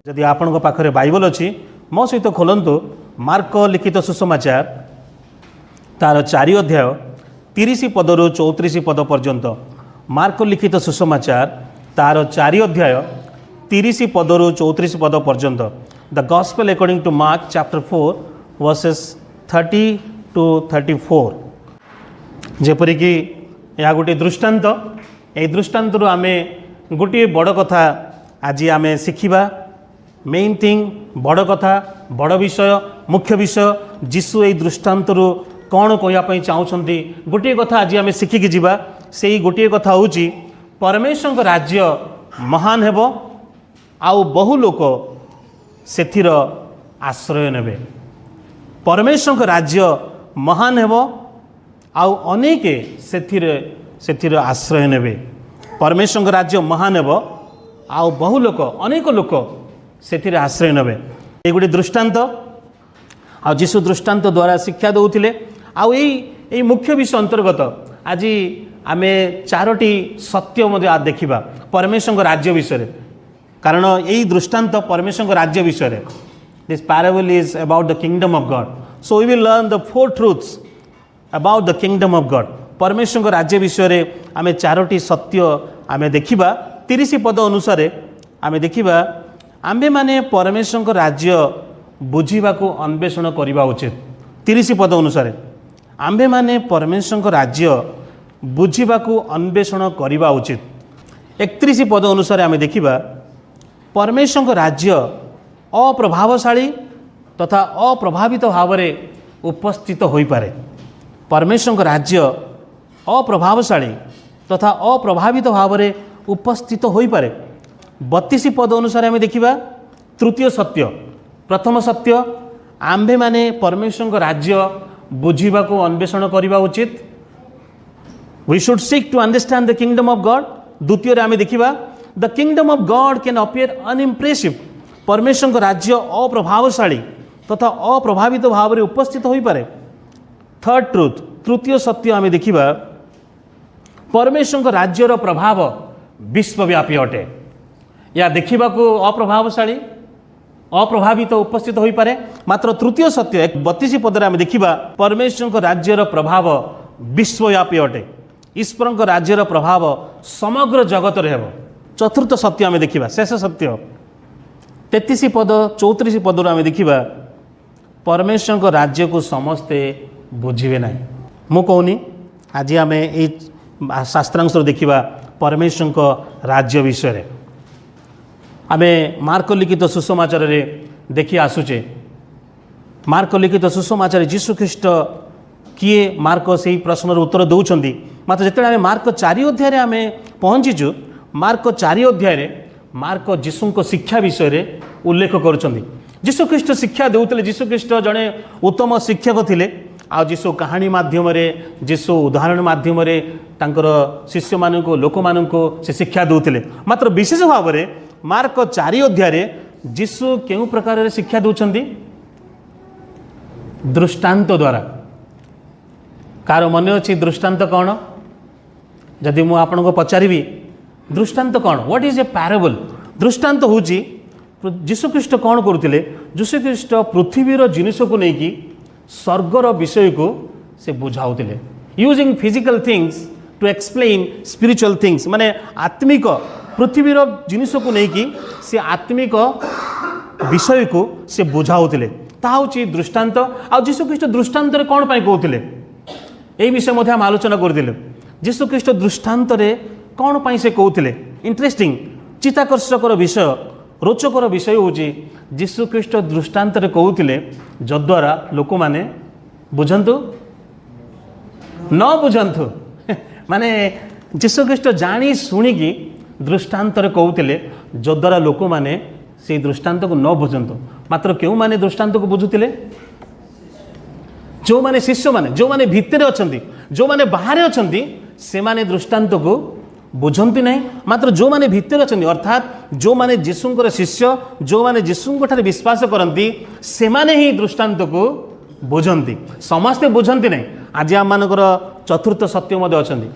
जदि आपण पाखरे बाइबल अच्छी मो सहित खोलतु मार्क लिखित सुसमाचार तार 4 अध्याय 30 पदरु 34 पद पर्यंत। मार्क लिखित सुसमाचार तार 4 अध्याय 30 पदरु 34 पद पर्यंत। The gospel according to Mark chapter 4 verses 30 to 34। जेपरिक यह गोटे दृष्टांत, ये दृष्टांत आमे गोटे बड़ कथा आज आमे शिखिबा। मेन थिंग बड़ कथा, बड़ विषय, मुख्य विषय जीशु ये दृष्टांत कौन कहवाई चाहते गोटे कथा आज आम शिखिकी जीवा। से गोटे कथा हूँ परमेश्वर राज्य महान हेब आउ बहु लोक सेथिर आश्रय नेबे। परमेश्वर राज्य महान हेब आउ अनेक सेथिर आश्रय नेबे। परमेश्वर राज्य महान हेब आउ बहु लोक अनेक लोक सेथिर आश्रय नेबे। ये गोटे दृष्टांत आ जीशु दृष्टांत द्वारा शिक्षा दौले। आउ यही मुख्य विषय अंतर्गत आज आमे 4टी सत्य देखा परमेश्वर राज्य विषय। कारण यही दृष्टांत परमेश्वर राज्य विषय। This parable is about the kingdom of God. So we will learn the 4 truths about the kingdom of God. परमेश्वर राज्य विषय आमे 4टी सत्य आमे देखिबा। 30 पद अनुसार आमे देखिबा आम्भे माने परमेश्वर राज्य बुझीबाकू अन्वेषण करने उचित। 30 पद अनुसार आम्भे माने परमेश्वर राज्य बुझीबाकू अन्वेषण करने उचित। 31 पद अनुसार आमे देखिबा परमेश्वर राज्य अप्रभावशाली तथा अप्रभावित भाव में उपस्थित हो पारे। परमेश्वर राज्य अप्रभावशाली तथा अप्रभावित भाव में उपस्थित हो पारे। 32 पद अनुसार आमे देखिबा तृतीय सत्य। प्रथम सत्य आम्भे माने परमेश्वर राज्य बुझीबाकू अन्वेषण करने उचित। We should seek to understand the kingdom of God. द्वितीय आमे देखिबा the kingdom of God can appear unimpressive. परमेश्वर राज्य अप्रभावशाली तथा अप्रभावित भाव में उपस्थित हो पारे। थर्ड ट्रूथ तृतीय सत्य आमे देखिबा परमेश्वर राज्यर प्रभाव विश्वव्यापी अटे। या देखा अप्रभावशाली अप्रभावित उपस्थित हो पारे। मात्र तृतीय सत्य 32 पद आम देखा परमेश्वर राज्यर प्रभाव विश्वव्यापी अटे। ईश्वर राज्यर प्रभाव समग्र जगत रे हेब। चतुर्थ सत्य आम देखा शेष सत्य 33 पद 34 पद आम देखा परमेश्वर राज्य को समस्ते बुझे ना। मु कहूनी आज आम ये शास्त्रांश देखा परमेश्वर राज्य विषय। आमे मार्क लिखित सुसमाचार रे देखि आसुचे। मार्क लिखित सुसमाचार जीशु ख्रीष्ट किए मार्क से प्रश्नर उत्तर दौरान। मात्र जिते आम मार्क 4 अध्याय आम पहुँचीचु मार्क 4 अध्याय मार्क जीशु शिक्षा विषय रे उल्लेख करुँच। जीशु ख्रीष्ट शिक्षा देउतले। जीशु ख्रीष्ट जड़े उत्तम शिक्षक थिले। आ जीशु कहानी माध्यम जीशु उदाहरण माध्यम तांकर शिष्य मानक लोक मानक से शिक्षा देउतले। मात्र विशेष भाव में मार्क 4 अध्याय जीशु केउ प्रकार शिक्षा दौरान दृष्टांत द्वारा। कार मन अच्छी दृष्टांत कौन? जदि मु आपन को पचारि दृष्टांत कौन, व्हाट इज ए पैराबल? दृष्टांत हूँ जीशु ख्रीष्ट कौन करुले? जीशु ख्रीष्ट पृथ्वीर जिनिस को लेकिन स्वर्गर विषय को से बुझाऊले। Using physical things to explain spiritual things. माने आत्मिक पृथ्वीर जिनिस को लेकिन से आत्मिक विषय को से बुझाऊले। ताऊँ दृष्टांत। आ जीशु ख्रीष्ट दृष्टांत कौन पाई कहते यही विषय आम आलोचना करते। जीशु ख्रीष्ट दृष्टांत कौन पाई से कहते? इंटरेस्टिंग चित्ताकर्षकर विषय रोचकर विषय हूँ जीशु ख्रीष्ट दृष्टांत कहते जद्वारा लोक मैंने बुझंतु न बुझंतु। माने जीशु ख्रीष्ट जानी शुणिकी दृष्टांत कहते जद्वारा लोक मैंने से दृष्टांत को न बुझंतु। मात्र क्यों माने दृष्टांत को बुझुतिले? जो माने शिष्य माने जो माने भितर अछंती जो माने बाहर अछंती से माने दृष्टांत को बुझंती नहीं। मात्र जो माने भितर अछंती अर्थात जो माने जीशुंकर शिष्य जो माने जीशुंक ठारे विश्वास करती से माने ही दृष्टांत को बुझंती। समस्ते बुझंती नहीं। आज आम मानकर चतुर्थ सत्य मध्य अछंती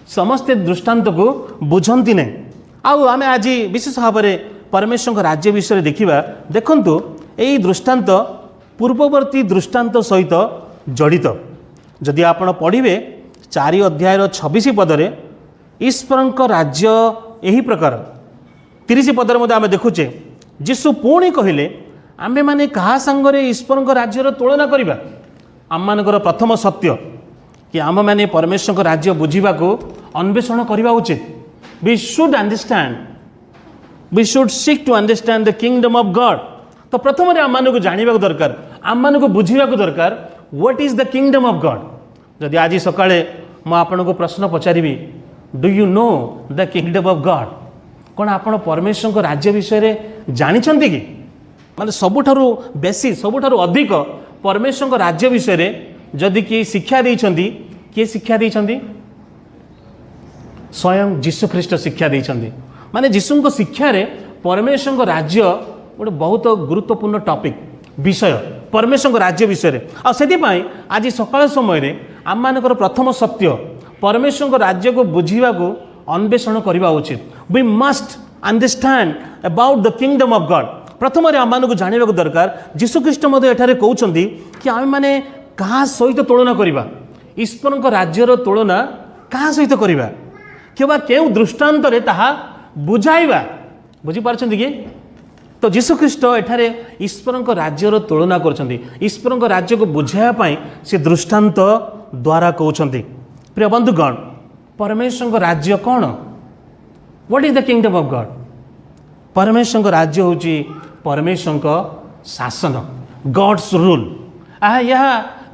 समस्ते दृष्टांत को बुझंती नहीं। आउ आमे आज विशेष भाव में परमेश्वर राज्य विषय देखा देखु यही दृष्टांत पूर्ववर्ती दृष्टांत सहित जड़ित जदि आप पढ़े 4 अध्याय 26 पदरे ईश्वर राज्य यही प्रकार 30 पदर मध्य आम देखुचे जीशु पुणी कहले आमे माने कहा संगरे ईश्वर राज्यर तुलना करवा आम मानकर प्रथम सत्य कि आम मैंने परमेश्वर राज्य बुझा को अन्वेषण करने उचित we should understand we should seek to understand the kingdom of God तो प्रथम आम मानक जानवा दरकार आम मानक बुझा दरकार what is the kingdom of God जदि आज सकाळे मु आपनको प्रश्न पचारि do you know the kingdom of God कौन आपण परमेश्वर राज्य विषय जानिछंती कि माने सबुठारु बेसी सबुठारु अधिक परमेश्वर राज्य विषय जदि किए शिक्षा देइछंती किए शिक्षा देइछंती स्वयं जीशु ख्रीष्ट शिक्षा देइछंती माने जीशु शिक्षा रे परमेश्वर राज्य गोटे बहुत गुरुत्वपूर्ण टॉपिक विषय परमेश्वर राज्य विषय से आज सकाळ समय आम मानकर प्रथम सत्य परमेश्वर राज्य को बुझा को अन्वेषण करने उचित we must understand about the kingdom of God प्रथम आम मानक जानवा दरकार जीशुख्रीष्ट एठारे कहते कि आम मैंने क्या सहित तुलना करवा ईश्वर राज्यर तुलना क्या सहित करवा कि क्यों दृष्टांत बुझाइबा बुझीपार कि तो जीशुख्रीष्ट एठारे ईश्वर राज्यर तुलना कर ईश्वर राज्य को बुझाइवाई से दृष्टांत द्वारा कहते प्रिय बंधुगण परमेश्वर राज्य कौन what is the kingdom of God परमेश्वर राज्य हूँ परमेश्वर शासन गॉड्स रूल यह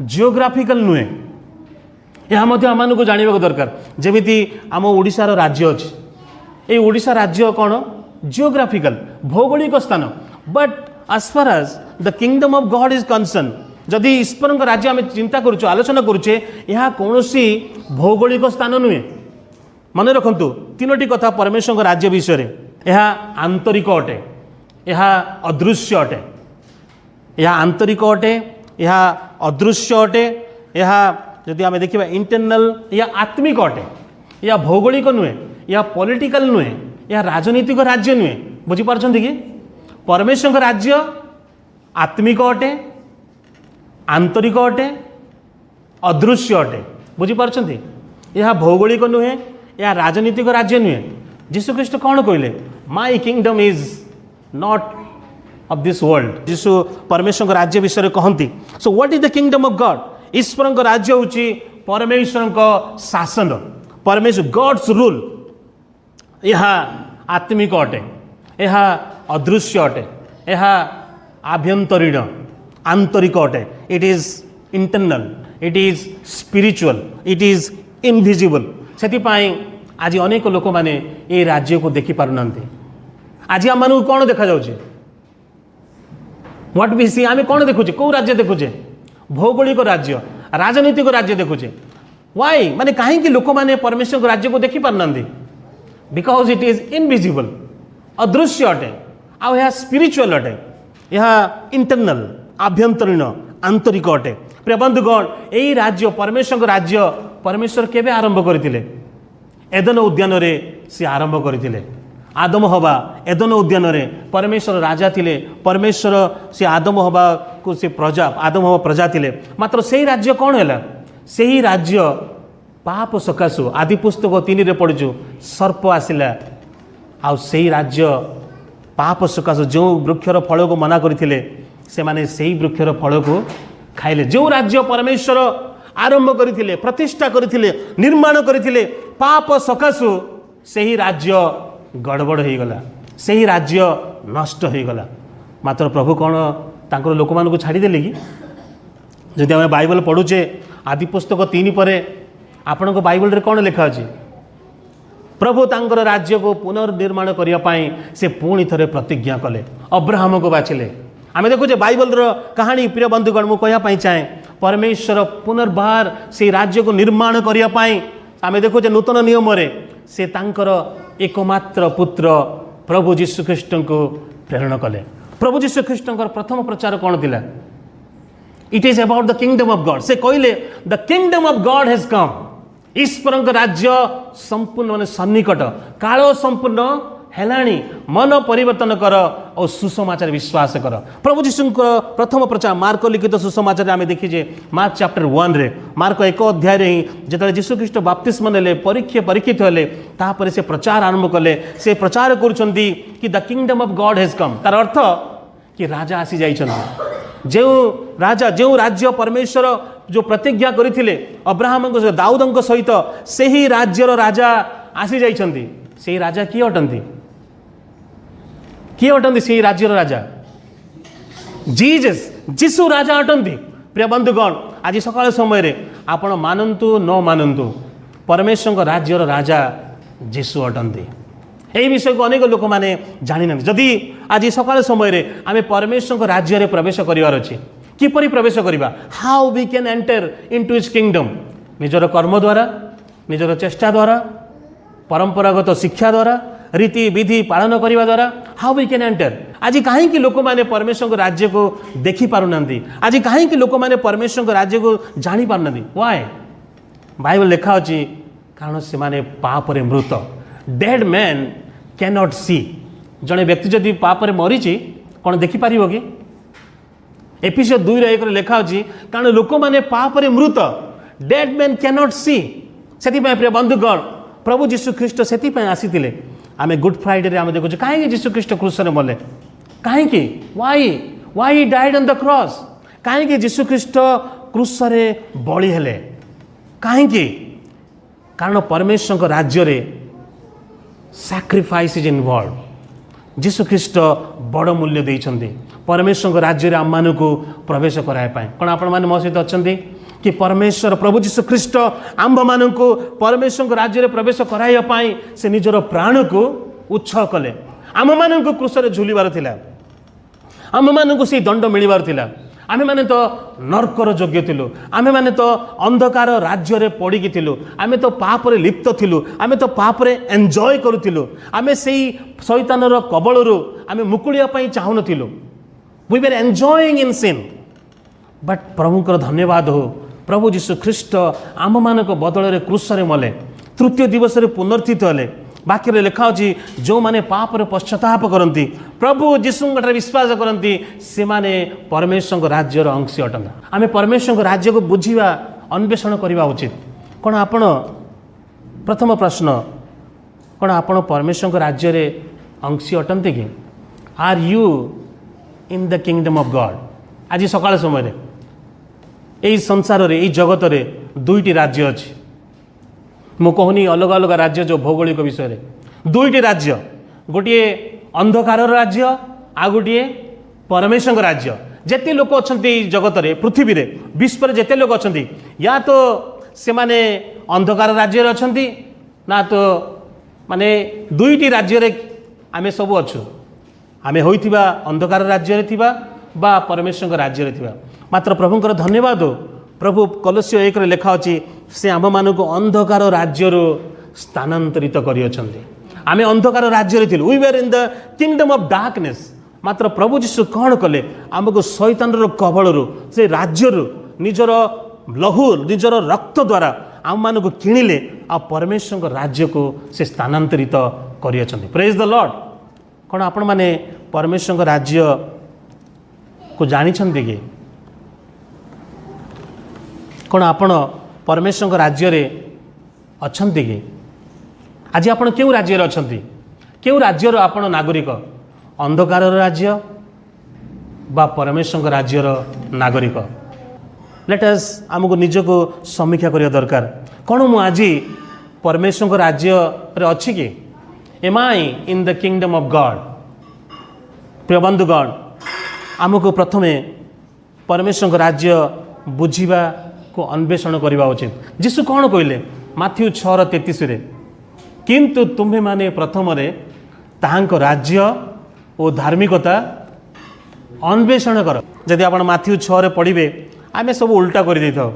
जियोग्राफिकल नुहे यह आम को जानवा दरकार जमीती आम ओडिशार राज्य अच्छी ये ओडिशा राज्य कौन जियोग्राफिकल भौगोलिक स्थान but as far as the kingdom of God is concerned जदि ईश्वर राज्य आम चिंता करुचे आलोचना करुचे यह कौन भौगोलिक स्थान नुहे मन रखु 3टी कथा परमेश्वर राज्य विषय यह आंतरिक अटे यह अदृश्य अटे यह आंतरिक अटे यह अदृश्य अटे यह जदि आम देखा इंटरनल या आत्मिक अटे या भौगोलिक नुहे या पॉलिटिकल नुहे या राजनीतिक राज्य नुहे बुझीपार कि परमेश्वर राज्य आत्मिक अटे आंतरिक अटे अदृश्य अटे बुझीपार यह भौगोलिक नुहे या राजनीतिक राज्य नुहे जीशुख्रीष्ट कौन कहले my kingdom is not of this world जीशु परमेश्वर राज्य विषय कहती so what is the kingdom of God ईश्वर राज्य हूँ परमेश्वर शासन परमेश्वर गॉड्स रूल यह आत्मिक अटे यह अदृश्य अटे यह आभ्यंतरीण आंतरिक अटे it is internal it is spiritual it is invisible से आज अनेक लोक मैंने ये राज्य को देखी पार आज आम मानू कौन देखा जाऊे व्हाट वी सी आम कौन देखुचे कौ राज्य देखुचे भौगोलिक राज्य राजनीतिक राज्य देखुचे वाई माने कहीं लोक मैंने परमेश्वर राज्य को देखी पार बिकॉज इट इज इनविजिबल अदृश्य अटे आ यह स्पिरिचुअल अटे यह इंटरनल आभ्यंतरीण आंतरिक अटे प्रिय बंधुगण यही राज्य परमेश्वर केबे आरंभ करथिले एदन उद्यान रे से आरंभ करथिले आदम हवा एदन उद्यान रे परमेश्वर राजा थिले परमेश्वर से आदम हवा को से प्रजा आदम हवा प्रजा थिले मात्र से राज्य कौन है से ही राज्य पाप सकाशु आदि पुस्तक 3 रे पढ़ु सर्प आसिला आ से राज्य पाप सकाशु जो वृक्षर फल को मना करथिले से माने से वृक्षर फल को खाइले जो राज्य परमेश्वर आरंभ करथिले प्रतिष्ठा करथिले निर्माण करथिले पाप सकाशु से ही राज्य गड़बड़ हो गला से ही राज्य नष्ट हो गला मात्र प्रभु कौन तांकर लोक मान को छाड़ी देले कि जदि आम बाइबल पढ़ुचे आदि पुस्तक 3 पर आपण को बाइबल रे कौन लिखा अछि प्रभु तांकर राज्य को पुनर्निर्माण करने से पुणी थे प्रतिज्ञा कले अब्राहम को बाछिले आम देखुचे बाइबल रो कहानी प्रिय बंधुगण मु कहया चाहे परमेश्वर पुनर्बार से राज्य को निर्माण करने आम देखुचे नूतन नियम रे से तांकर एकमात्र पुत्र प्रभु जीशुख्रीष्ट को प्रेरण कले प्रभु जीशुख्रीष्ट प्रथम प्रचार कौन थिला it is about the kingdom of God से कहले the kingdom of God has come ईश्वर राज्य संपूर्ण मान सन्निकट काल संपूर्ण हेलाणी मन परिवर्तन कर और सुसमाचार विश्वास कर। प्रभु जीशु प्रथम प्रचार मार्क लिखित सुसमाचार आम देखीजे मार्क चैप्टर 1 रे मार्क 1 अध्याय ही जो जीशु ख्रीष्ट बाप्तिस्म नेले परीक्षित हेले तापर से प्रचार आरंभ कले। से प्रचार करुछंती कि the kingdom of God has कम। तार अर्थ कि राजा आसी जाइछंती। जो राजा जो राज्य परमेश्वर जो प्रतिज्ञा करथिले अब्राहम दाऊद सहित से ही राज्यर राजा आसी जाइछंती। से राजा किए अटंती? किए अटंती से राज्यर राजा? जीसस जीशु राजा अटंती। प्रिय बंधुगण आज सकाळ समय रे आपण मानंतु न मानंतु परमेश्वर राज्यर राजा जीशु अटंती। यही विषय को अनेक लोक मैंने जानी ना। जदि आज सकाळ समय रे आमे परमेश्वर राज्य रे प्रवेश करिवार अछि किपरि प्रवेश करिबा? How we can enter into his kingdom? निजर कर्म द्वारा, निजर चेष्टा द्वारा, परंपरागत शिक्षा द्वारा, रीति विधि पालन करने द्वारा हाउ वी कैन एंटर। आज कहीं लोक मैंने परमेश्वर राज्य को देखी पारना? आज कहीं लोक मैंने परमेश्वर राज्य को जानी पारना? व्हाई? बाइबल लिखा अच्छी कारण से माने पाप रे मृत। डेड मैन कैन नॉट सी। जड़े व्यक्ति जदि पाप रे मरीची कौन देखी पारिबो कि? एफिसियंस 2:1 लिखा अच्छी कारण लोक मैंने पाप रे मृत। डेड मैन कैन नॉट सी। से प्रिय बंधुगण प्रभु जीशु ख्रीष्ट से आसी आमे गुड फ्राइडे आम देखु कहीं जीशु ख्रीष्ट क्रूस रे मले कहीं why died on the cross. कहीं जीशु ख्रीष्ट क्रूस रे बलि हेले कहीं? कारण परमेश्वर राज्य रे सैक्रिफाइस इज इनवॉल्व। जीशु ख्रीष्ट बड़ मूल्य देइछन्ती परमेश्वर राज्य रे आम मान को प्रवेश कराए पाए। कौन आपण माने मो सहित अछन्ती कि परमेश्वर प्रभु जीशु ख्रीष्ट आंभ मान को परमेश्वर राज्य रे प्रवेश कराइया पाई से निजर प्राण को उत्सव कले। आम मान को क्रूस रे झुलिबार थिला, आम मान को से दंड मिलिबार थिला। आमे माने तो नरकर योग्य थिलु, आमे माने तो अंधकार राज्य रे पड़ी थिलु, आमे तो पाप रे लिप्त थिलु, आमे तो पाप रे एन्जॉय करूथिलु, आमे सेही शैतानर कबळरू आमे मुकुलिया पई चाहु नथिलु। We were enjoying in sin. But प्रभुकर धन्यवाद हो प्रभु जीशु ख्रीष्ट आम मान बदल रे क्रूस रे मले, तृतीय दिवस रे पुनर्थित हेले। वाक्य लिखा अच्छी जो माने पाप रे पश्चाताप करती प्रभु जीशु विश्वास करती से माने परमेश्वर राज्यर अंश अटंता। आमे परमेश्वर राज्य को बुझीवा अन्वेषण करवा उचित। कौन आपण प्रथम प्रश्न कौन आपण परमेश्वर राज्य रे अंशी अटंती कि? Are you in the kingdom of God? आज सकाळ समय रे यही संसार रे यही जगत रे दुईटी राज्य अच्छी। मु कहूनी अलग अलग राज्य जो भौगोलिक विषय रे दुईटी राज्य, गोटे अंधकार राज्य आ गोटे परमेश्वर राज्य। जेते लोक अच्छे जगत रे पृथ्वी रे विश्व रे जेते लोक अच्छे या तो से माने अंधकार राज्य रे अच्छे ना तो माने दुईटी राज्य रे आमे सब अच्छु। आमे होइथिबा अंधकार राज्य रे थिबा बा परमेश्वर राज्य रे थिबा। मात्र प्रभुंकर धन्यवाद हो प्रभु कलस्य 1 लिखा अच्छी से आम मान को अंधकार राज्य स्थानांतरित करियछन्ति। आमे अंधकार राज्य रे we were in the kingdom of darkness. मात्र प्रभु जीशु कौन कले? आमको शैतान कबलरू से राज्य निजर लहू निजर रक्त द्वारा आम मान को किणिले आ परमेश्वर राज्य को से स्थानांतरित करियछन्ति। Praise the Lord. कौन आपण माने परमेश्वर राज्य को जानी कि? कौन आपण परमेश्वर राज्य रे अच्छन्ति कि? आज आपण क्यों राज्य रे अच्छन्ति? क्यों राज्यर आपण नागरिक? अंधकार राज्य बा परमेश्वर राज्यर नागरिक? लेट अस आमको निजको समीक्षा करिया दरकार। कौन मु आज परमेश्वर राज्य रे अछि कि? Am I in the kingdom of God? प्रिय बंधुगण आमको प्रथमे परमेश्वर राज्य बुझिबा को अन्वेषण करवा उचित। जीशु कौन कहले? माथ्यू 6:33 किंतु तुम्हें माने प्रथम रे ताहांको राज्य और धार्मिकता अन्वेषण कर। जदि आप माथ्यू 6 पढ़े आमे सब उल्टा कर दे था।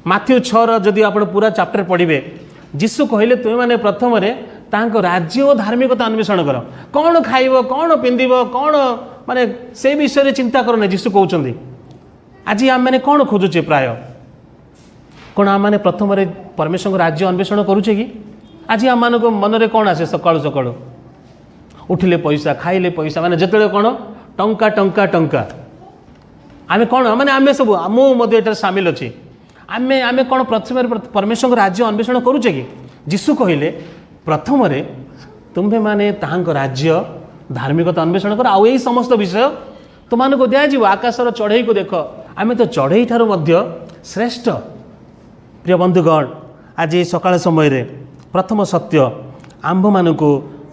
माथ्यू 6 जदि आप पूरा चैप्टर पढ़े जीशु कहले तुम्हें माने प्रथम रे ताहांको राज्य और धार्मिकता अन्वेषण कर। कौन खाइब, कौन पिंधिब, कौन माने से विषय चिंता कर। जीशु कहते आज आम मैंने कौन खोजुचे? प्राय कौन आम मैंने प्रथम रे परमेश्वर राज्य अन्वेषण करुचे कि? आज आम मान मन रे कौन आसे? सकाळु सकाळु उठिले पैसा खाइले पैसा माने जिते कौन टंका टंका टंका आमे कौन माने आमे सब मध्य एटार सामिल अच्छे आमे आमे कौन प्रथम परमेश्वर राज्य अन्वेषण करुचे कि जीशु कहले प्रथम तुम्हें माने ताहां राज्य धार्मिकता अन्वेषण कर आउ समस्त विषय तुमको दिज्व आकाशर चढ़ई को देख आम तो चढ़ई ठार श्रेष्ठ प्रिय बंधुगण आज सकाळ समय रे प्रथम सत्य आंभ मानक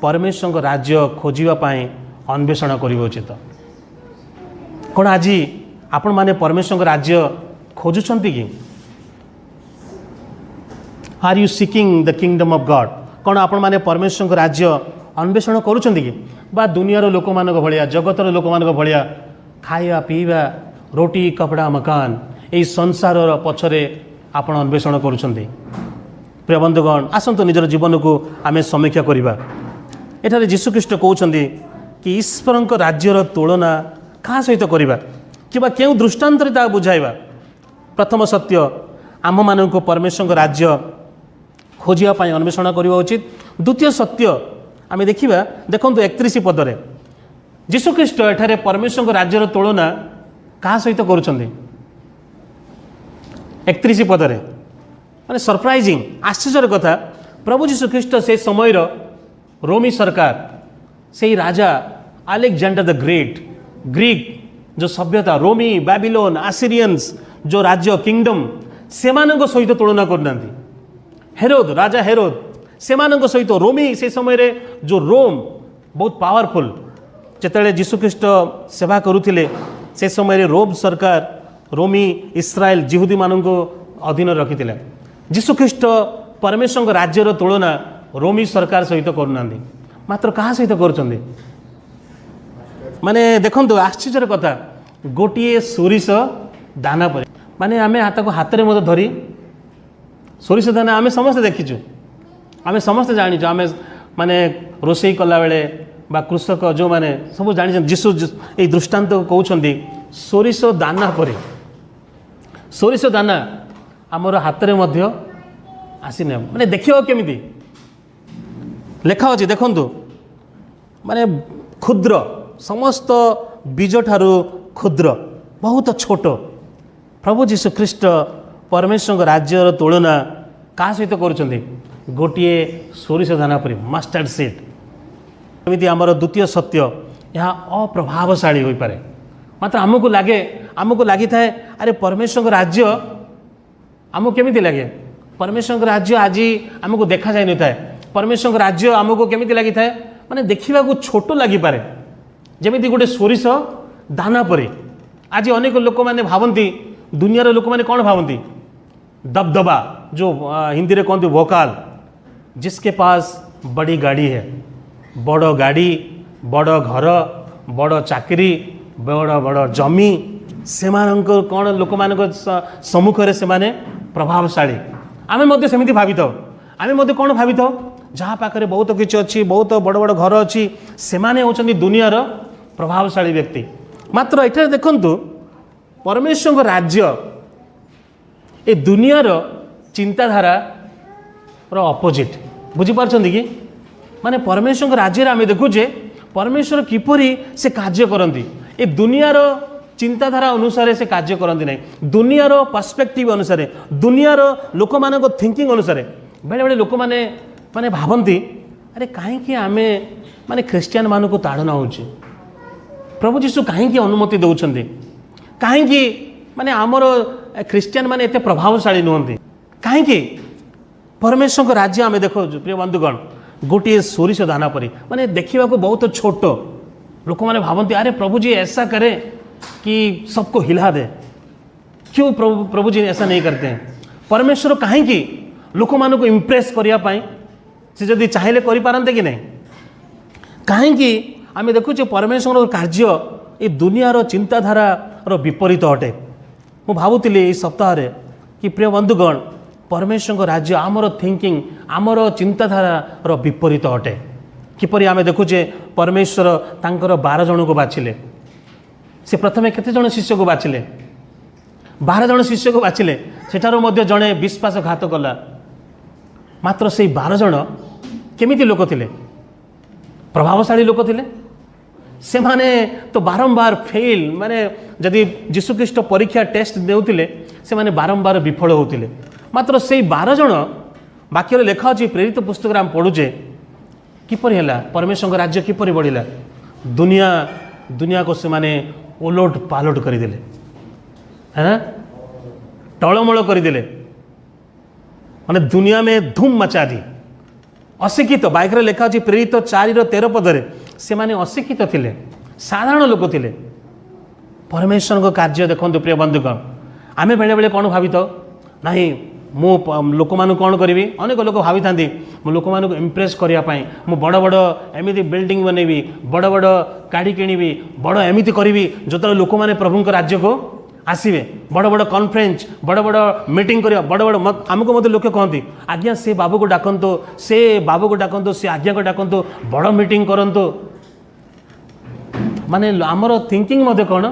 परमेश्वर राज्य खोजापी अन्वेषण करिबा उचित कौन आज आपण माने परमेश्वर राज्य खोजुछंती कि are you seeking the kingdom of God कौन आपण माने परमेश्वर राज्य अन्वेषण करुछंती कि बा दुनियार लोक मान भाया जगतर लोक मान भाया खाଇବା पीवा रोटी कपड़ा मकान यही संसार पछरे आपण अन्वेषण करुछंती प्रिय बंधुगण आसंतु निजर जीवन को आमे समीक्षा करिबा एठारे जीशुख्रीष्ट कहउछंती कि ईश्वर राज्यर तुलना क्या सहित करिबा किबा केउ दृष्टांत ता बुझाइबा प्रथम सत्य आम मानक परमेश्वर राज्य खोजिया पाई अन्वेषण करवा उचित द्वितीय सत्य आमे देखिबा देखंतु 31 पदरे जीशुख्रीष्ट एठारे परमेश्वर राज्यर तुलना क्या सहित करुछंती 31 पदरे माने सरप्राइजिंग आश्चर्य कथा प्रभु जीशुख्रीष्ट से समय रोमी सरकार से राजा अलेक्जेंडर द ग्रेट ग्रीक जो सभ्यता रोमी बेबीलोन आसिरियंस जो राज्य किंगडम से सहित तुलना करना हेरोद राजा हेरोद से सहित रोमी से समय रे जो रोम बहुत पावरफुल जिते जीशुख्रीष्ट सेवा करुले से समय रे रोम सरकार रोमी इस्राएल जिहुदी मानक अधीन रखी जीशुख्रीष्ट परमेश्वर राज्यर तुलना रोमी सरकार सहित करूना मात्र क्या सहित कर माने देखो आश्चर्य कथा गोटे सोरिष दाना पर माने आमे हाथ में मत धरी सोरिष दाना आमे समस्त देखीचु आमे समस्त जानीचु आमे माने रोषेई कला बेले बा कृषक जो माने सब जानी जीशु ये दृष्टांत कहते सोरिष दाना पर सोरिष दाना आमर हाथ में मध्य आसीना माने देखियो केमिति लेखा अच्छी देखु माने क्षुद्र समस्त बीज ठारू क्षुद्र बहुत छोट प्रभु जीशुख्रीष्ट परमेश्वर राज्यर तुलना क्या सहित करुँच गोटे सोरिष दाना परी मस्टर्ड सीड एमती आमर द्वितीय सत्य यह अप्रभावशाली हो पारे मात्र आमको लगी था अरे परमेश्वर राज्य आमको केमिति लगे परमेश्वर राज्य आज आमको देखा जाए न था परमेश्वर राज्य आमको केमिति लगी था माने देखा छोट लगी पारे जमी गोटे सोरिष दाना परी आज अनेक लोक मैंने भावती दुनियार लोक मैंने कौन भावती दबदबा जो हिंदी में कहते वोकाल जिसके पास बड़ी गाड़ी है बड़ गाड़ी बड़ घर बड़ चाकरी बड़ बड़ जमी से कौन लोक मान सम्मुखें से प्रभावशाली आमे मध्य सेमिति भावी था आमे मध्य कौन भावी था जहाँ पाखे बहुत किसी अच्छी बहुत बड़ बड़ घर अच्छी से होती दुनियार प्रभावशाली व्यक्ति मात्र एठारे देखंतु परमेश्वर राज्य ए दुनियार चिंताधारा अपोजिट बुझीपार्छन्ति कि माने परमेश्वर राज्य आम देखुचे परमेश्वर किपरि से कार्य करती ए दुनियार चिंताधारा अनुसार से कार्य करती ना दुनियार पर्सपेक्टिव अनुसार दुनियार लोक मान थिंकिंग अनुसार बेले बेले लोक मैंने माने भावती अरे कहीं आमे माने ख्रिस्टियन मान को ताड़ना हो प्रभु जीशु कहीं अनुमति दौरान कहीं माने आमर ख्रिस्टियन माने एते प्रभावशाली नुहति कहीं परमेश्वर राज्य आम देखो प्रिय बंधुगण गोटे सोरिष दाना परी माने देखा बहुत छोट लोक मैंने भावती अरे प्रभु जी ऐसा करे कि सबको हिला दे क्यों प्रभु जी ऐसा नहीं करते हैं परमेश्वर कहीं लोक मान को इम्प्रेस करने से जदि चाहिए करें कि नहीं कहीं आम देखुचे परमेश्वर कार्य ये दुनियार चिंताधारा विपरीत अटे मु भावुली सप्ताह कि प्रिय बंधुगण परमेश्वर राज्य आमर थिंकिंग आमर चिंताधारा विपरीत अटे किपरि आम देखुचे परमेश्वर तांकर 12 जन को बाछिले से प्रथमे केते जन शिष्य को बाछिले 12 जन शिष्य को बाछिले सेठारो मध्य जड़े विश्वासघात कला मात्र से 12 जन केमिति लोक थिले प्रभावशाली लोक थे से माने तो बारंबार फेल माने जदि जीशुख्रीष्ट परीक्षा टेस्ट देउतिले से माने बारंबार विफल होतिले मात्र से 12 जन वाक्य लेखा अच्छी प्रेरित पुस्तक आम पढ़ुचे किपर है परमेश्वर राज्य किपर बढ़ला दुनिया दुनिया को से माने ओलट पालट करदे हाँ टलमल करदे माने दुनिया में धूम मचा दी अशिक्षित बाइक लेखा अच्छी प्रेरित 4:13 पदरे से माने अशिक्षित थिले साधारण लोक थिले परमेश्वर को कार्य देखते प्रिय बंधुगण आमे बेले बेले कौन भावित नहीं मु लोक मान कौन करी अनेक लोक भावी था मु लोक मान इम्प्रेस करने मु बड़ बड़ एमती बिल्डिंग बनैबी बड़ बड़ गाड़ी किणवी बड़ एमती करी जो लोक मैंने प्रभु राज्य को आसवे बड़ बड़ कॉन्फ्रेंस बड़ बड़ मीटिंग करिया बड़ बड़ आमको मत लोक कहती आज्ञा से बाबू को डाकतु से बाबू को डाकतु से आज्ञा को डाकतु बड़ मीटिंग करंतु माने आमर थिंकिंग मध्य कौन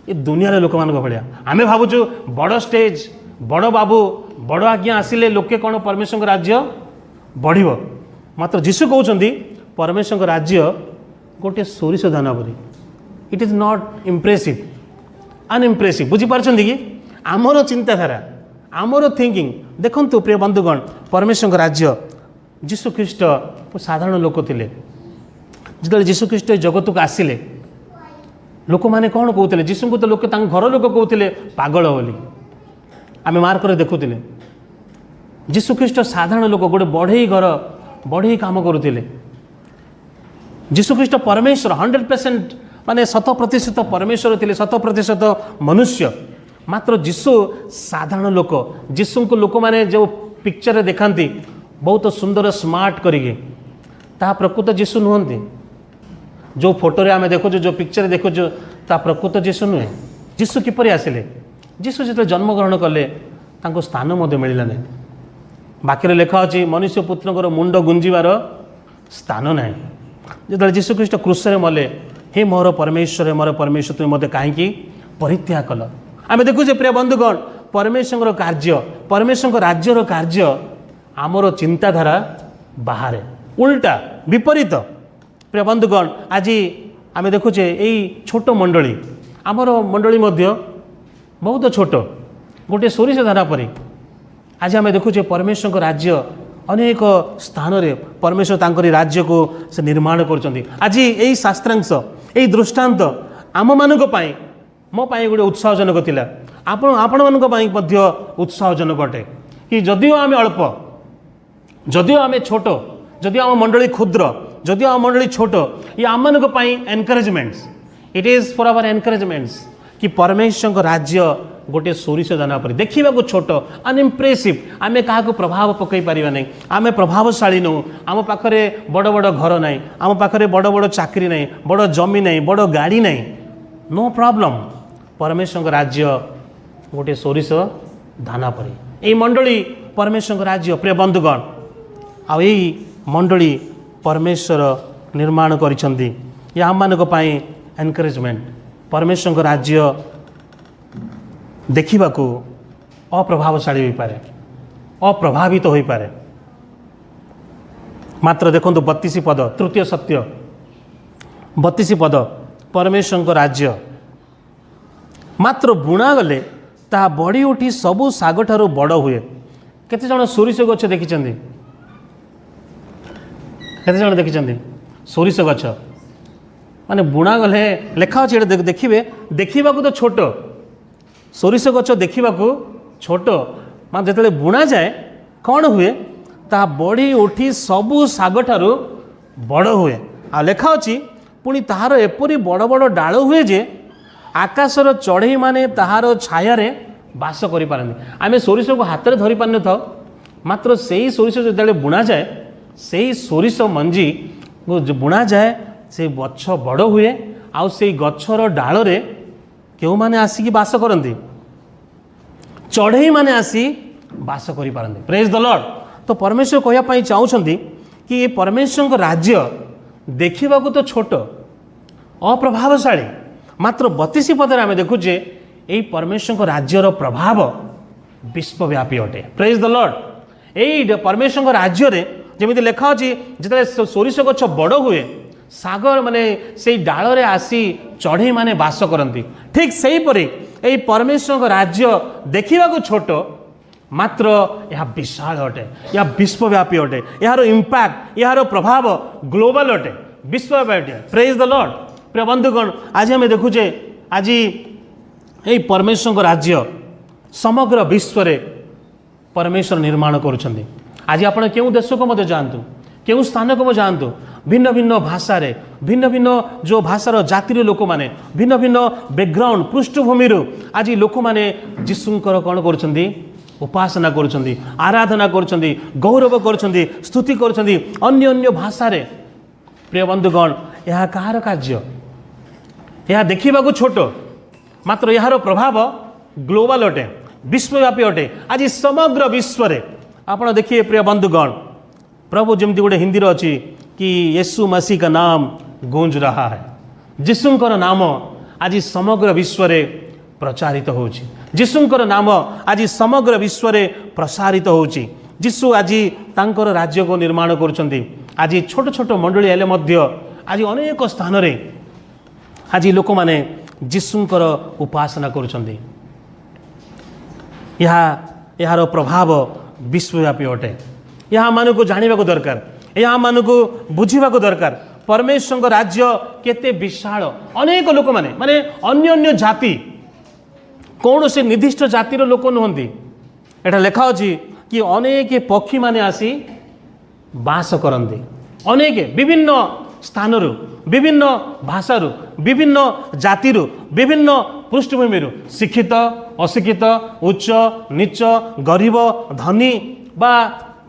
ये दुनिया लोक मान भाया आम भावुँ बड़ स्टेज बड़ बाबू बड़ आज्ञा आसिले लोके कौन परमेश्वर राज्य बढ़ मात्र जीशु कहते परमेश्वर राज्य गोटे सोरिष दाना परी it is not impressive unimpressive बुझीपार्टी कि आमर चिंताधारा आमर थिंकिंग देखंतु प्रिय बंधुगण परमेश्वर राज्य जीशुख्रीष्ट साधारण लोक थे जो जीशुख्रीष्ट जगत को आसिले लोक मैंने कौन कहते जीशु को तो लोक घर लोक कहते पागल बोली आम मार्क देखुले जीशुख्रीष्ट साधारण लोक गोटे बढ़ई घर बढ़ई काम करुले जीशुख्रीष्ट परमेश्वर 100% माने 100% परमेश्वर थे 100% मनुष्य मात्र जीशु साधारण लोक जीशु को लोक मैंने जो पिक्चर देखाती बहुत सुंदर स्मार्ट करिके ता प्रकृत जीशु नुहंती जो फोटो रे आम देखु जो पिक्चर देखु ता प्रकृत जीशु नुहे जीशु किपर आसिले जीशु जो जन्म ग्रहण कले तांको स्थान मध्य मिलला नहीं बाकी लेखा अच्छी मनुष्य पुत्र मुंड गुंजीबार स्थान ना जो जीशुख्रीष्ट क्रूसरे मले हे मोर परमेश्वर तुम मत कहीं परित्याग कल आम देखुचे प्रिय बंधुगण परमेश्वर राज्यर कार्य आमर चिंताधारा बाहर उल्टा विपरीत प्रिय बंधुगण आज आम देखुचे यही छोट मंडली आमर मंडली मध्य बहुत छोट गोटे सोरिष धारा परी आज आम देखुचे परमेश्वर राज्य अनेक स्थान रे परमेश्वर तांकरी राज्य को से निर्माण कर आज यही शास्त्रांश यही दृष्टांत आम मानक मो गोटे उत्साहजनक थिला आपण मानक मध्य उत्साहजनक अटे कि जदिओ आम अल्प जदिओ आम छोट जदिओ आम मंडली क्षुद्र जदिओ आम मंडली छोट ये आम मानक एनकरेजमेंट्स इट इज फॉर आवर एनकरेजमेंट्स कि परमेश्वर राज्य गोटे सोरिष दाना पर देखा छोट अनइम्प्रेसिव आम क्या प्रभाव पकई पारिबा नहीं आम प्रभावशाली नु आम पाखरे बड़ बड़ घर ना आम पाखरे बड़ बड़ चाकरी ना बड़ जमी ना बड़ गाड़ी ना नो प्रॉब्लम परमेश्वर राज्य गोटे सोरिष दाना परी यही मंडली परमेश्वर राज्य प्रिय बंधुगण आई मंडली परमेश्वर निर्माण करिसेंती ये आम मानक एनकरेजमेंट परमेश्वर राज्य देखा अप्रभावशाली हो पारे अप्रभावित हो पारे मात्र देखो 32 पद तृतीय सत्य 32 पद परमेश्वर राज्य मात्र बुणा गले ता बढ़ी उठी सबु साग ठारू बड़ हुए केते जण सोरिष गछ देखिचंदी केते जण देखिचंदी सोरिष गछ माने बुणा गले लेखा अछि देखिबे देखिबा को तो छोट सोरिष गछ देखा छोट मान जो बुणा जाए कौन हुए ता बढ़ी उठी सबु साग ठारू बड़ हुए आ लेखा अच्छी पुणी ताहार एपरी बड़ बड़ डाल हुए जे आकाशर चढ़ई माने ताहार छाया बास करि पारंती आमे सोरिष को हाथ में धरी पारि न मात्र से ही सोरिष जो बुणा जाए से ही सोरिष मंजी बुणा जाए से गछ बड़ हुए आउ से गछर डाल क्यों माने आसिकी बास करती चढ़ई माने आसी बास करि पारंती प्रेज द लॉर्ड तो परमेश्वर कहवाई चाहते कि ये परमेश्वर राज्य देखा तो छोट अप्रभावशाली मात्र 32 पदर आम देखुचे यही परमेश्वर राज्यर प्रभाव विश्वव्यापी अटे प्रेज द लॉर्ड यही परमेश्वर राज्य जमी लेखा अच्छी जो सोरिष गछ बड़ हुए सागर माने से डाल आसी चढ़ई माने बास करती ठीक से हीपरि यही परमेश्वर राज्य देखा छोट मात्र यह विशाल अटे यह विश्वव्यापी अटे यार इंपैक्ट यार प्रभाव ग्लोबल अटे विश्वव्यापी अटे प्रेज द लॉर्ड। प्रिय बंधुगण आज आम देखुचे आज यही परमेश्वर राज्य समग्र विश्व रे परमेश्वर निर्माण करुछंदी। आज आपण केउं देश को मते जानतु केउं स्थान को जानतु भिन्न भिन्न भाषा रे भिन्न भिन्न जो भाषार जातिर लोक माने भिन्न भिन्न बैकग्राउंड पृष्ठभूमि आज लोक माने जीशुंकर कौन करुछंदी उपासना करुछंदी आराधना करुछंदी गौरव करुछंदी स्तुति करुछंदी अन्य अन्य भाषा रे। प्रिय बंधुगण यह कहार कार्य यह देखा छोट मात्र यार प्रभाव ग्लोबल अटे विश्वव्यापी अटे आज समग्र विश्व रे आपण देखिए प्रिय बंधुगण प्रभु जमती गोटे हिंदी अच्छी कि यीशु मसीह का नाम गूंज रहा है जीशुंकर नाम आज समग्र विश्व रे प्रचारित होची जीशुंकर नाम आज समग्र विश्व रे प्रसारित होची जीशु आज तांकर राज्य को निर्माण करुछंती आज छोट छोट मंडली हेले मध्य आज अनेक स्थान रे आज लोक माने जीशुंकर उपासना करुछंती यार प्रभाव विश्वव्यापी अटे यहाँ मान को जानवा दरकार यहाँ मान को बुझा दरकार परमेश्वर राज्य केते विशाल अनेक लोक माने माने अन्य अन्य जाति कौन से निर्दिष्ट जातिर लोक नुहंती एटा लेखा अछि कि अनेक पक्षी माने आसी बास करते अनेक विभिन्न स्थान विभिन्न भाषार विभिन्न जातिर विभिन्न पृष्ठभूमि शिक्षित अशिक्षित उच्च नीच गरीब धनी बा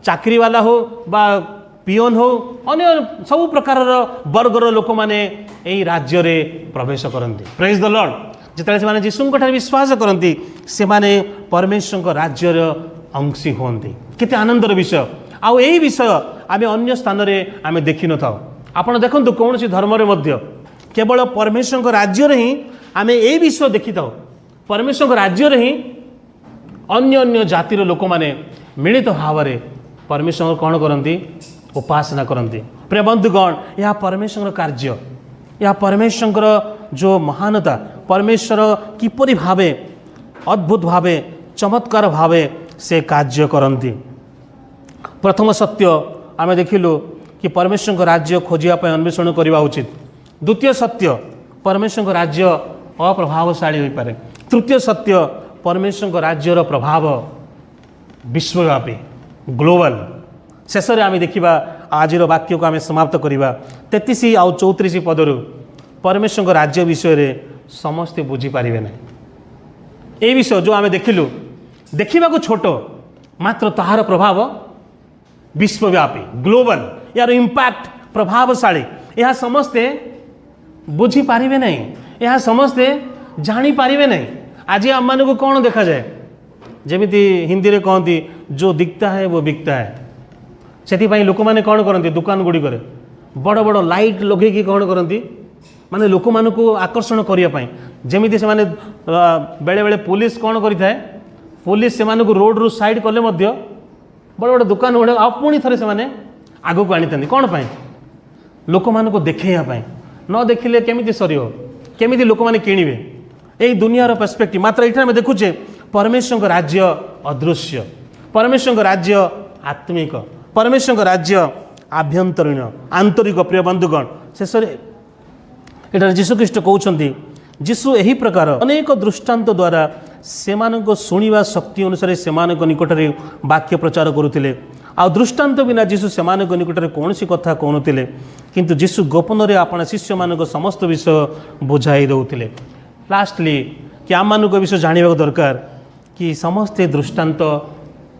चाकरी वाला हो बा पियोन हो अन्य सब प्रकार वर्गर लोक माने यही राज्य रे प्रवेश करते प्रेज द लॉर्ड जिते से जीशुंक विश्वास करती से माने परमेश्वर राज्यर अंशी होती केते आनंदर विषय आउ यही विषय आम अन्य स्थान में आम देखि न था आपण देखंतु कौन सी धर्म रे मध्य केवल परमेश्वर राज्य रे ही आम यही विषय देखि था परमेश्वर राज्य रे ही अन्य अन्य जातिर लोक माने मिलित भाव में परमेश्वर कौन करती उपासना करती। प्रिय बंधुगण यह परमेश्वर कार्य यह परमेश्वर जो महानता परमेश्वर किपरि भावे अद्भुत भावे चमत्कार भावे से कार्य करती। प्रथम सत्य आम देखिलु कि परमेश्वर राज्य खोजिया अन्वेषण करने उचित। द्वितीय सत्य परमेश्वर राज्य अप्रभावशाली हो पारे। तृतीय सत्य परमेश्वर राज्यर प्रभाव विश्वव्यापी ग्लोबल। शेष में आम देखा आज वाक्य को आम समाप्त करवा 33 आउ 34 पदर परमेश्वर राज्य विषय रे समस्ते बुझीपारे ना ये विषय जो आम देखिलु देखा छोट मात्र ताहार प्रभाव विश्वव्यापी ग्लोबल यार इंपैक्ट प्रभावशाली यह समस्ते बुझीपारे ना यह समस्ते जानीपारे ना। आज आम मान को कौन देखा जाए जमीती हिंदी रे कहती जो दिखता है वो बिकता है से लोक मैंने कौन करती दुकान गुड़ी बड़ बड़ लाइट लगे कौन करती माने लोक मान को आकर्षण करने जमीती से माने बेले बेले पुलिस कौन करें पुलिस से रोड रू साइड कले बड़ बड़ दुकान गुड़ा पुणी थे से आग को आनी कौन पाई लोक मान को देखा न देखिले केमिति सर केमिति लोक मैंने किणवे यही दुनियार पर्सपेक्टिव मात्र ये आम देखुचे परमेश्वर राज्य अदृश्य परमेश्वर राज्य आत्मिक परमेश्वर राज्य आभ्यंतरीण आंतरिक। प्रिय बंधुगण शेष ये जीशुख्रीष्ट कहते जीशु यही प्रकार अनेक दृष्टांत द्वारा सेमानक शुणा शक्ति अनुसार सेमानक निकट में वाक्य प्रचार करुले आ दृष्टांत बिना जीशु सेमानक निकट में कौन सी कथा कहते किंतु जीशु गोपन रे आपण शिष्य मानक समस्त विषय बुझाई दौले। लास्टली कि आम मान विषय जानवा दरकार कि समस्ते दृष्टांत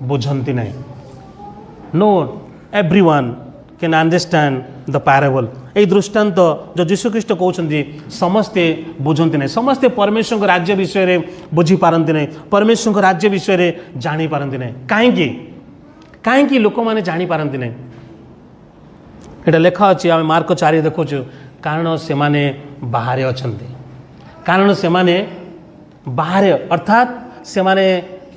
बुझंती नहीं no everyone can understand the parable ये दृष्टांत जो जीशुख्रीष्ट कहते समस्ते बुझंती नहीं समस्ते परमेश्वर राज्य विषय रे बुझी पारंती नहीं परमेश्वर राज्य विषय रे जानी पारंती नहीं कहीं लोक मैंने जानी पारंती नहीं ये लेखा अच्छी आम मार्क 4 देखुचु कारण से माने बाहर अच्छा कारण से माने बाहर अर्थात से माने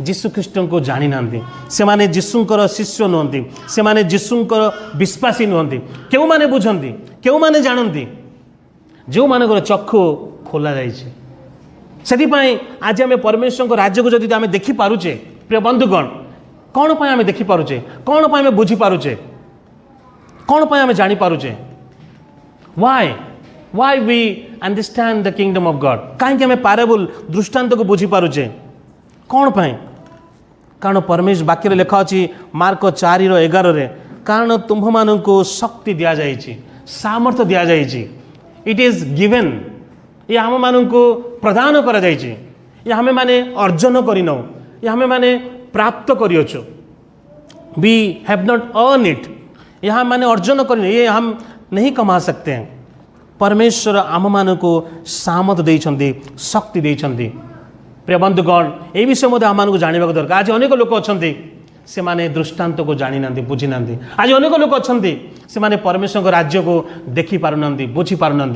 जीशु ख्रीस्ट को जानी ना से माने जीशुंकर शिष्य नुहति से माने जीशुंकर विश्वासी नुहति क्यों माने बुझंती क्यों माने जानती जो मानकर चक्षु खोला जाइए से आज आम परमेश्वर को राज्य को जब आम देखिपारे प्रिय बंधुगण कौन पर आम देखिपारे कौन पर आम बुझीपारे कौन पर आम जापारे why we understand the kingdom of God कहीं आम पाराबुल दृष्टांत को बुझीपारे कौन पाए कारण परमेश्वर वाक्य लेखा अच्छी मार्क 4:11 कारण तुम्भ मान को शक्ति दि जाइए सामर्थ्य दि जाइए इट इज गिवेन ये आम मान को प्रदान करा जाइए ये हमें माने अर्जन करनौ ये हमें माने प्राप्त करियोछु we have not earn it यहाँ माने अर्जन कर ये हम नहीं कमा सकते हैं परमेश्वर आम मान को सामर्थ देइछन्ति शक्ति देइछन्ति प्रिय बंधुगण ये विषय मध्य आम को जानवा दरकार आज अनेक लोक अच्छा से माने दृष्टांत को जानी ना बुझी ना आज अनेक लोक अच्छा से माने परमेश्वर को राज्य को देखी पार ना बुझी पार ना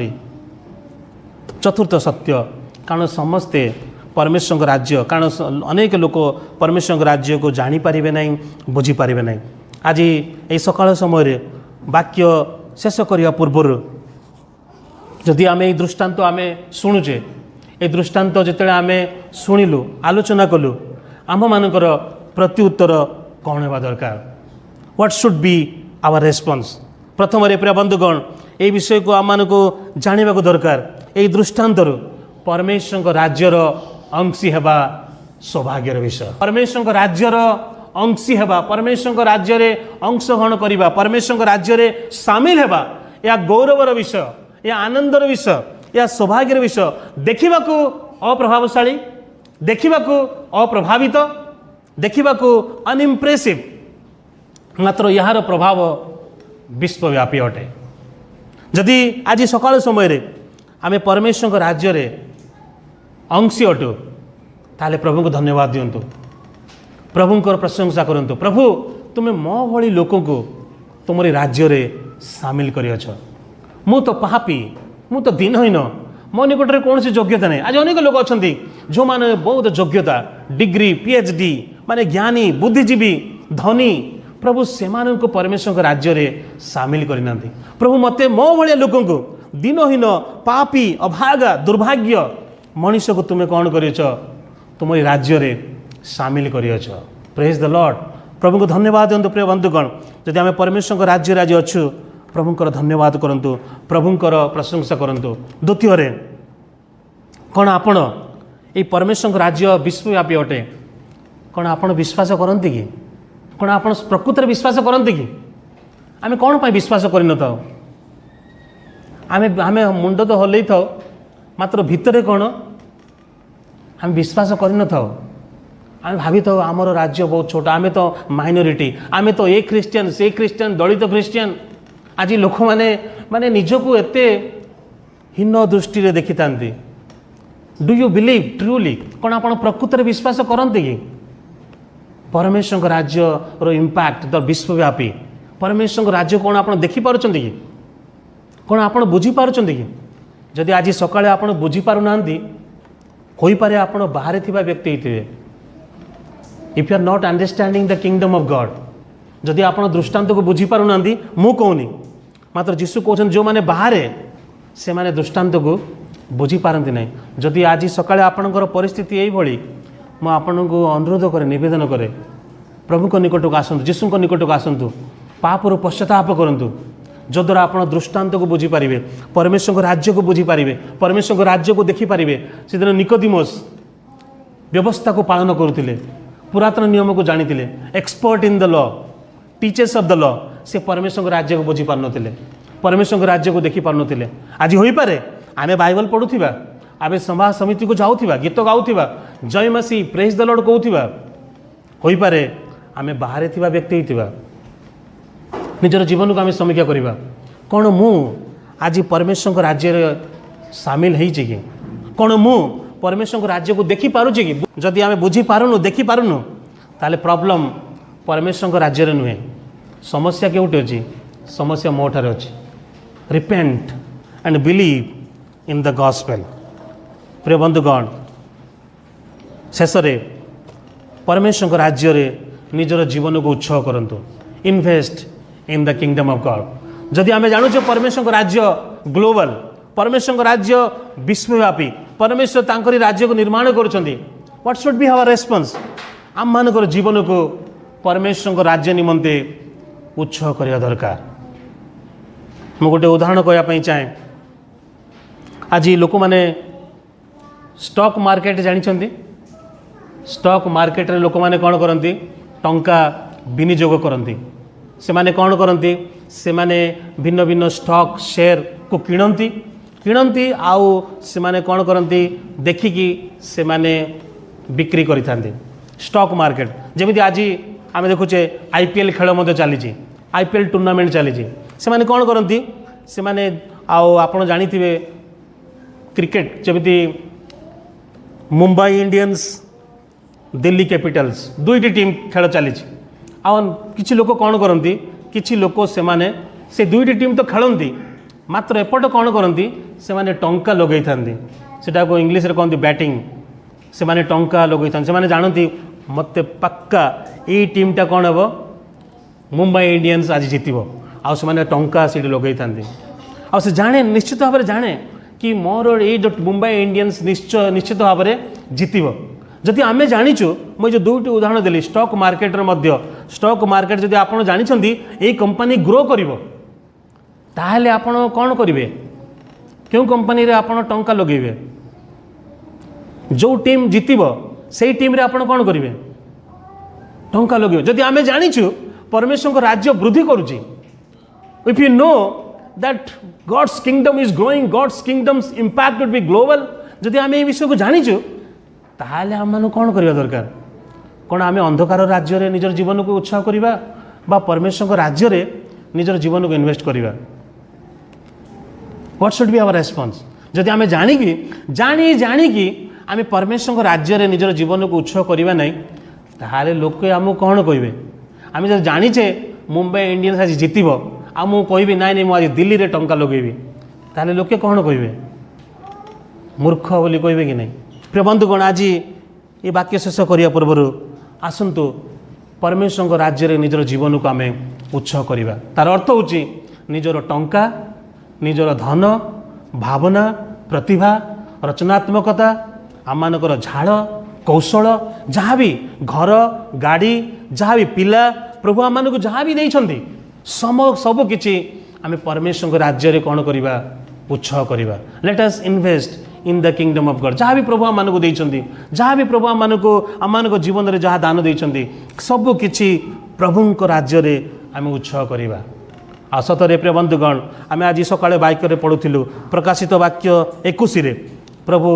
चतुर्थ सत्य कारण समस्ते परमेश्वर को राज्य कारण अनेक लोक परमेश्वर राज्य को जानीपारे ना बुझीपारे ना आज ये सकाल समय वाक्य शेष करने पूर्व जदि आम ये दृष्टांत आम शुणुचे ये दृष्टांत जिते आम शुणिलु आलोचना कलु आम मानकर प्रत्युत्तर कौन होगा दरकार what should be our response प्रथम प्रिय बंधुगण ये विषय को आम को जानवा दरकार ये दृष्टांत परमेश्वर राज्यर अंशी हेबा सौभाग्यर विषय परमेश्वर राज्यर अंशी हेबा परमेश्वर राज्य रे अंशग्रहण करवा परमेश्वर राज्य रे सामिल हेबा या गौरवर विषय या आनंदर विषय या सौभाग्यर विषय देखा अप्रभावशाली देखा अप्रभावित देखा अनइम्प्रेसिव मात्र यार प्रभाव विश्वव्यापी अटे जदि आज सकाल समय आम परमेश्वर राज्य रे अंशी अटु ताले प्रभु को धन्यवाद दिंतु प्रभुंकर प्रशंसा करंतु प्रभु तुम्हें मो भली लोक को तुमरी राज्य रे सामिल करियछ मु तो पापी मु तो दिनहीन मो निकट में कौन योग्यता नहीं आज अनेक लोक अच्छा जो मैंने बहुत योग्यता डिग्री पीएचडी माने ज्ञानी बुद्धिजीवी धनी प्रभु से परमेश्वर राज्य रे सामिल करना प्रभु मते मो भाया लोक को दिनहीन पापी अभागा दुर्भाग्य मनीष को तुम्हें कौन कर तुम राज्य रे सामिल करियछ प्रेज द लॉर्ड प्रभु को धन्यवाद दिंतु प्रिय बंधुगण जदि आम परमेश्वर राज्य राज्य अच्छु प्रभुंकर धन्यवाद करंतु प्रभुंकर प्रशंसा करंतु द्वितीय कौन आपण ये परमेश्वर राज्य विश्वव्यापी अटे कौन आपण विश्वास करती कि कौन आप प्रकृत विश्वास करती कि आम कौन पर विश्वास कर आम मुंड तो हल्ई था मात्र भितर कौन आम विश्वास कर आम भावी था आमर राज्य बहुत छोटा आम तो माइनोरिटी आम तो ए क्रिश्चियन से क्रिश्चियन दलित क्रिश्चियन आज लोक मैंने माने निजको एते हीन दृष्टि देखी था डू यू बिलीव ट्रूली कौन आप प्रकृत विश्वास करते कि परमेश्वर राज्य रो इम्पैक्ट द विश्वव्यापी परमेश्वर राज्य कौन आप देखिपार कि कौन आप बुझीपार कि जदि आज सकाଳେ आप बुझीपार ना हो पारे आप बाहर थिबा व्यक्ति थे if you are not understanding the kingdom of God जदि आप दृष्टांत को बुझीपार ना मु कहूनी मात्र जीशु कहते जो मैंने बाहर से माने दृष्टांत को बुझीपारती ना जदि आज सकाଳେ आपणकर परिस्थिति यही मैं आपन को अनुरोध करे निवेदन करे प्रभु को निकट को आसतु जीशु को निकट को आसतु पापर पश्चाताप करंतु जद्वारा आप दृष्टांत को बुझीपारे परमेश्वर राज्य को बुझीपारे परमेश्वर राज्य को देखिपारे से दिन निकोदिमस व्यवस्था को पालन करुले पुरातन नियम को जानी expert in the law teachers of the law से परमेश्वर राज्य को बुझी पार नथिले परमेश्वर राज्य को देखी पार नथिले आज होई पारे आमे बाइबल पढ़ुथिबा आमे सभा समिति को जाउथिबा गीत गाउथिबा जय मसी प्रेज द लॉर्ड कहउथिबा होई पारे आमे बाहर थिबा व्यक्ति हिथिबा निजर जीवन को आमे समीक्षा करिबा कौन मु आज परमेश्वर राज्य रे सामिल हेछि कि कौन मु परमेश्वर राज्य को देखी पारुछि कि जदि आमे बुझी पारुनु देखी पारुनु ताले प्रॉब्लम परमेश्वर राज्य रे नुहे समस्या केउटी अछि समस्या मोठार अछि repent and believe in the gospel प्रिय बंधुगण शेष परमेश्वर राज्य रे निजर जीवन को उत्सव करंतु invest in the kingdom of God जदि आम जानुचे परमेश्वर राज्य ग्लोबल परमेश्वर राज्य विश्वव्यापी परमेश्वर तांकरी राज्य को निर्माण करुछंती what should be our response आम मानकर जीवन को परमेश्वर राज्य निमंते उत्सव करने दरकार मु गोटे उदाहरण कहवाई चाहे आज लोक मैंने स्टॉक मार्केट जानी स्टॉक मार्केट रे लोक मैंने कौन करती टंका विनियोग करती से माने कौन करती से माने भिन्न भिन्न स्टॉक शेयर को किणती आउ से माने कौन करती देखिकी से माने बिक्री करि थांती स्टॉक मार्केट जमी आज आम देखुचे आईपीएल खेल चली आईपीएल टूर्नामेंट चली से माने कौन करती से माने आपण जानिथिबे क्रिकेट जमी मुंबई इंडियंस दिल्ली कैपिटल्स दुईटी टीम खेल चली किछि लोक कौन करती किछि लोक से माने से दुईटी टीम तो खेलती मात्र एपट कौन करती से माने टंका लगई थांती सेटा को इंग्लिश रे कहते बैटिंग से माने टंका लगई थांती से माने जानती मते पक्का ये टीमटा कौन हे मुंबई इंडियंस आज जितब आ से माने टंका से लगई थांती आ से जाने निश्चित भाव में जाने कि मोर ये जो मुंबई इंडियंस निश्चित भाव में जितब जदि आम जाचु मुझे जो दुईटी उदाहरण देली स्टॉक मार्केट स्टॉक मार्केट जदि आप जानी ये कंपनी ग्रो करिवो ताहले आपण कौन करेंगे क्यों कंपनी रे आपण टंका लगेबे जो टीम जितब से टीम रे आपण कौन करेंगे टंका लगे जदि आम जाचु परमेश्वर राज्य वृद्धि करुच्ची if you know that God's kingdom is growing God's kingdom's impact will be global जदि आम ये विषय को जाचु ताहले आम मानू कौन करवा दरकार कौन आम अंधकार राज्य रे निजर जीवन को उत्साह करवा बा परमेश्वर राज्य रे निजर जीवन को इन्वेस्ट करवा what should be our response जदि आम जानिकी आम परमेश्वर राज्य रे निजर जीवन को उत्सव करवा नहीं ताहले लोक आमको कौन कहे आम जब जानीचे मुंबई इंडियंस आज जितब आमको कहबी नाई मुझे दिल्ली रे टंका लगेबी ताहले लोके कौन कहे मूर्ख बोली कहे कि नहीं प्रिय बंधुगण आज ये वाक्य शेष करने पूर्व आसतु परमेश्वर राज्य रे निजर जीवन को आम उत्सव करवा तार अर्थ हूँ निजर टंका निजर धन भावना प्रतिभा रचनात्मकता आमर झाड़ कौशल जहाँ भी घर गाड़ी जहाँ भी पिला प्रभु आम जहाँ भी देइछन्ति सब किछि आम परमेश्वर राज्य रे कौन करवा उत्सव करवा let us invest in the kingdom of God जहाँ भी प्रभु आम को देइछन्ति जहाँ भी प्रभु आम जीवन में जहाँ दान देइछन्ति सब किछि प्रभु राज्य रे आम उत्सव करवा आ सतरे प्रिय बंधुगण आम आज सकाଳେ वाक्य पढ़ुलु प्रकाशित वाक्य 21 रे प्रभु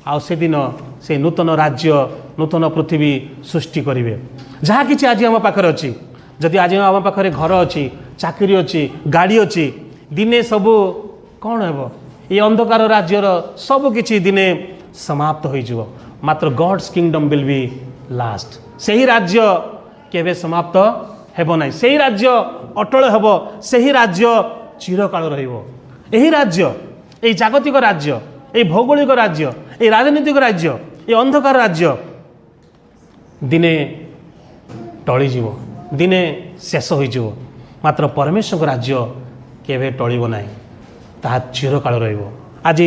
आ से दिन से नूतन राज्य नूतन पृथ्वी सृष्टि करेंगे जहाँ कि आज आम पाखे अच्छी जदि आज आम पाखे घर अच्छी चाकरी अच्छी गाड़ी अच्छी दिने सबू कौन हे ये अंधकार राज्यर सबकि दिने समाप्त हो मात्र God's kingdom will be last से ही राज्य केवे समाप्त हेब ना से ही राज्य अटल हेब से ही राज्य चिरकाल रही राज्य ये जागतिक राज्य ये भौगोलिक राज्य ये राजनीतिक राज्य ये अंधकार राज्य दिने टळीजीव दिने शेष हो मात्र परमेश्वर राज्य केवे टळिब नाही ताहा चिरकाल रहिबो आज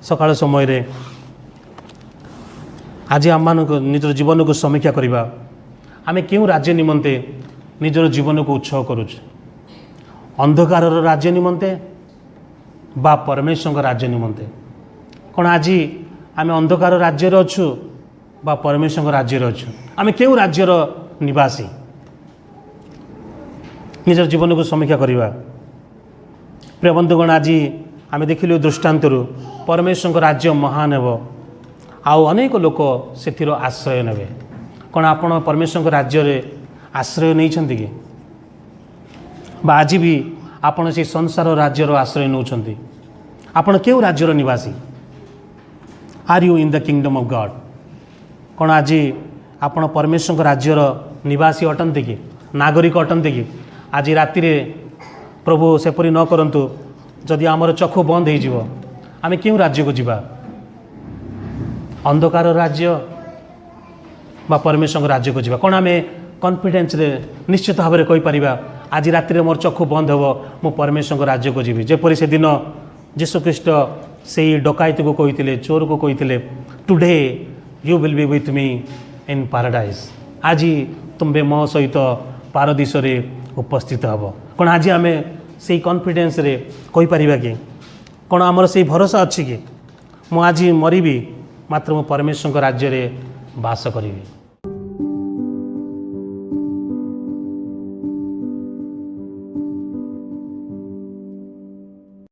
सकाळ समय रे आज आम निजर जीवन को समीक्षा करवा आम क्यों राज्य निमंते निजर जीवन को उत्सव करुच अंधकार राज्य निमंते बा परमेश्वर राज्य निमंते कौन आज आम अंधकार राज्य अच्छु बा परमेश्वर राज्य अच्छु आम क्यों राज्यर निवासी निजर जीवन को समीक्षा करवा प्रिय बंधुगण आज आम देखिलु दृष्टांत परमेश्वर राज्य महान हेब आउ अनेक लोक से आश्रय नेबे कौन आपण परमेश्वर राज्य रे आश्रय नहीं कि बा आज भी आपण से संसार राज्यर आश्रय नौछंती आपण क्यों राज्यर निवासी are you in the kingdom of God कौन आज आपण परमेश्वर राज्यर निवासी अटंती कि नागरिक अटंती कि आज राति रे प्रभु सेपरी न करंतु जदि आमर चक्षु बंद हो आम क्यों राज्य को जीवा अंधकार राज्य बा परमेश्वर राज्य को जीवा कौन आम कॉन्फिडेंस रे निश्चित भाव में कहीपर आज राति मोर चक्षु बंद हे मु परमेश्वर राज्य को जीवी जेपरी से दिन जीशुख्रीष्ट से डकायत को कही चोर को कही today you will be with me in paradise आज तुम्हें मो सहित पारदीश रे उपस्थित हम कौन आज आम से कॉन्फिडेंस रे कहीपर कि कौन आमर से भरोसा अच्छी कि मु आज मरबी मात्र मो परमेश्वर राज्य रे बास करी।